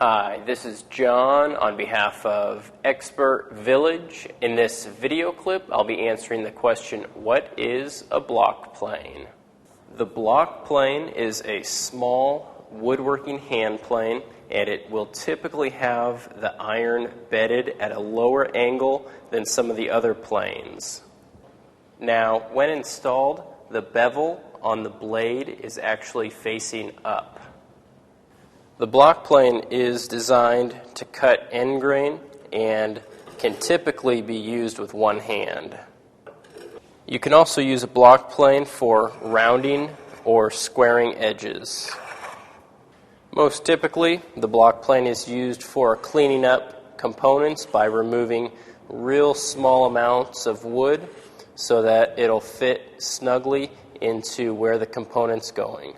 Hi, this is John on behalf of Expert Village. In this video clip, I'll be answering the question, what is a block plane? The block plane is a small woodworking hand plane, and it will typically have the iron bedded at a lower angle than some of the other planes. Now, when installed, the bevel on the blade is actually facing up. The block plane is designed to cut end grain and can typically be used with one hand. You can also use a block plane for rounding or squaring edges. Most typically, the block plane is used for cleaning up components by removing real small amounts of wood so that it'll fit snugly into where the component's going.